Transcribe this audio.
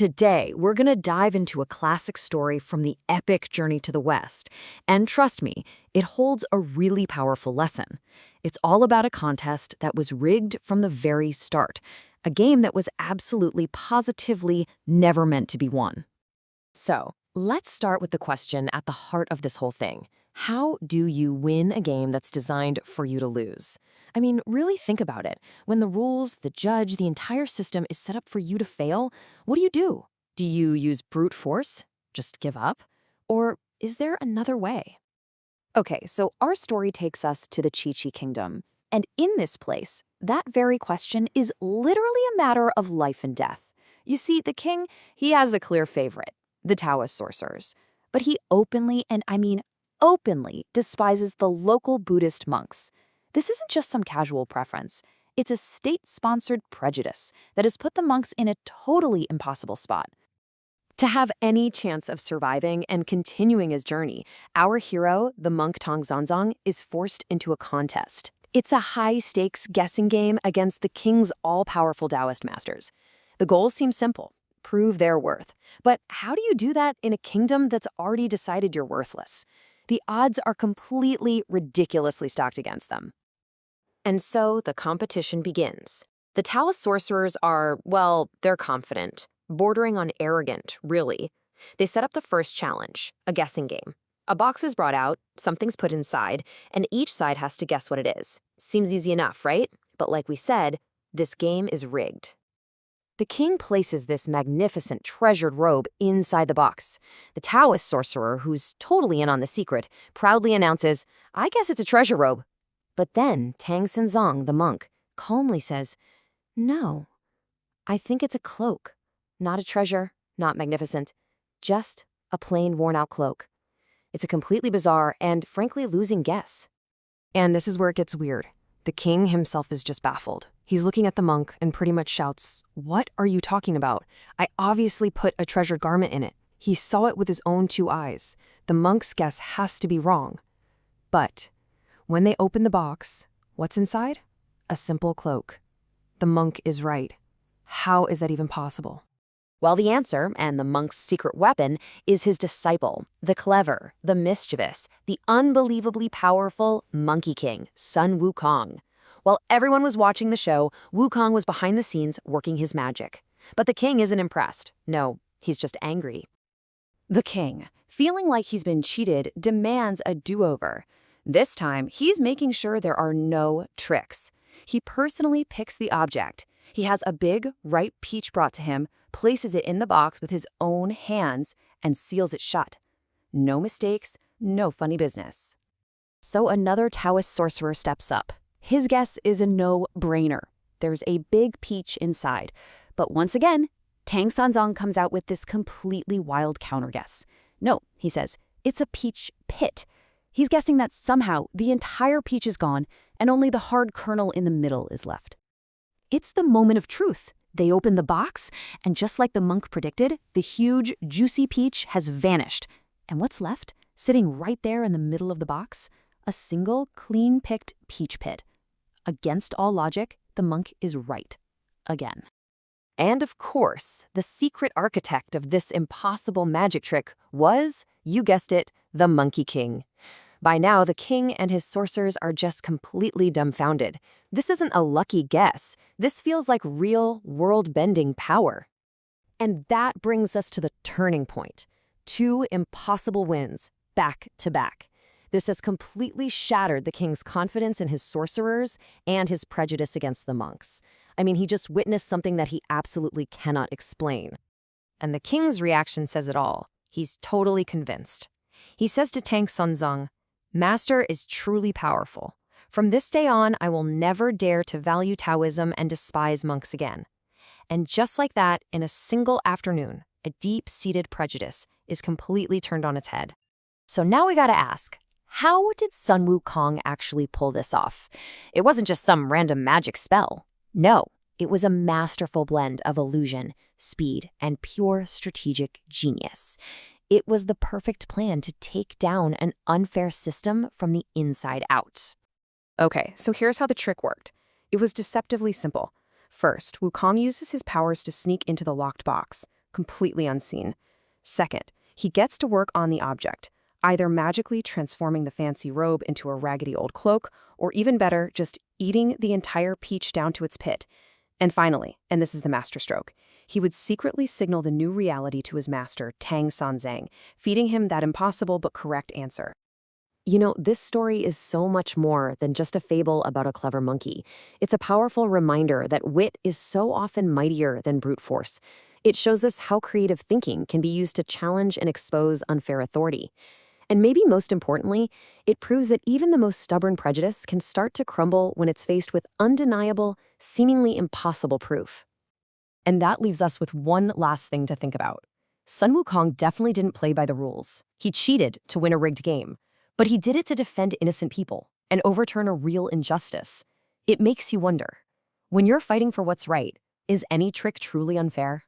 Today, we're going to dive into a classic story from the epic journey to the West. And trust me, it holds a really powerful lesson. It's all about a contest that was rigged from the very start, a game that was absolutely, positively never meant to be won. So, let's start with the question at the heart of this whole thing. How do you win a game that's designed for you to lose? I mean, really think about it. When the rules, the judge, the entire system is set up for you to fail, what do? Do you use brute force? Just give up? Or is there another way? Okay, so our story takes us to the Chechi Kingdom. And in this place, that very question is literally a matter of life and death. You see, the king, he has a clear favorite, the Taoist sorcerers. But he openly, and I mean openly, despises the local Buddhist monks. This isn't just some casual preference. It's a state-sponsored prejudice that has put the monks in a totally impossible spot. To have any chance of surviving and continuing his journey, our hero, the monk Tang Sanzang, is forced into a contest. It's a high-stakes guessing game against the king's all-powerful Taoist masters. The goals seem simple: prove their worth. But how do you do that in a kingdom that's already decided you're worthless? The odds are completely, ridiculously stacked against them. And so the competition begins. The Taoist sorcerers are, well, they're confident, bordering on arrogant, really. They set up the first challenge, a guessing game. A box is brought out, something's put inside, and each side has to guess what it is. Seems easy enough, right? But like we said, this game is rigged. The king places this magnificent treasured robe inside the box. The Taoist sorcerer, who's totally in on the secret, proudly announces, "I guess it's a treasure robe." But then Tang Sanzang, the monk, calmly says, "No, I think it's a cloak. Not a treasure, not magnificent, just a plain worn-out cloak." It's a completely bizarre and, frankly, losing guess. And this is where it gets weird. The king himself is just baffled. He's looking at the monk and pretty much shouts, "What are you talking about? I obviously put a treasured garment in it." He saw it with his own two eyes. The monk's guess has to be wrong. But when they open the box, what's inside? A simple cloak. The monk is right. How is that even possible? Well, the answer, and the monk's secret weapon, is his disciple, the clever, the mischievous, the unbelievably powerful Monkey King, Sun Wukong. While everyone was watching the show, Wukong was behind the scenes working his magic. But the king isn't impressed. No, he's just angry. The king, feeling like he's been cheated, demands a do-over. This time, he's making sure there are no tricks. He personally picks the object. He has a big, ripe peach brought to him, places it in the box with his own hands, and seals it shut. No mistakes, no funny business. So another Taoist sorcerer steps up. His guess is a no-brainer. There's a big peach inside. But once again, Tang Sanzang comes out with this completely wild counter-guess. No, he says, it's a peach pit. He's guessing that somehow the entire peach is gone and only the hard kernel in the middle is left. It's the moment of truth. They open the box, and just like the monk predicted, the huge, juicy peach has vanished. And what's left, sitting right there in the middle of the box? A single, clean-picked peach pit. Against all logic, the monk is right. Again. And of course, the secret architect of this impossible magic trick was, you guessed it, the Monkey King. By now, the king and his sorcerers are just completely dumbfounded. This isn't a lucky guess. This feels like real, world-bending power. And that brings us to the turning point. 2 impossible wins, back to back. This has completely shattered the king's confidence in his sorcerers and his prejudice against the monks. I mean, he just witnessed something that he absolutely cannot explain. And the king's reaction says it all. He's totally convinced. He says to Tang Sanzang, "Master is truly powerful. From this day on, I will never dare to value Taoism and despise monks again." And just like that, in a single afternoon, a deep-seated prejudice is completely turned on its head. So now we gotta ask, how did Sun Wukong actually pull this off? It wasn't just some random magic spell. No, it was a masterful blend of illusion, speed, and pure strategic genius. It was the perfect plan to take down an unfair system from the inside out. Okay, so here's how the trick worked. It was deceptively simple. First, Wukong uses his powers to sneak into the locked box. completely unseen. Second, he gets to work on the object, either magically transforming the fancy robe into a raggedy old cloak, or even better, just eating the entire peach down to its pit. And finally, and this is the masterstroke, he would secretly signal the new reality to his master, Tang Sanzang, feeding him that impossible but correct answer. You know, this story is so much more than just a fable about a clever monkey. It's a powerful reminder that wit is so often mightier than brute force. It shows us how creative thinking can be used to challenge and expose unfair authority. And maybe most importantly, it proves that even the most stubborn prejudice can start to crumble when it's faced with undeniable, seemingly impossible proof. And that leaves us with one last thing to think about. Sun Wukong definitely didn't play by the rules. He cheated to win a rigged game. But he did it to defend innocent people and overturn a real injustice. It makes you wonder, when you're fighting for what's right, is any trick truly unfair?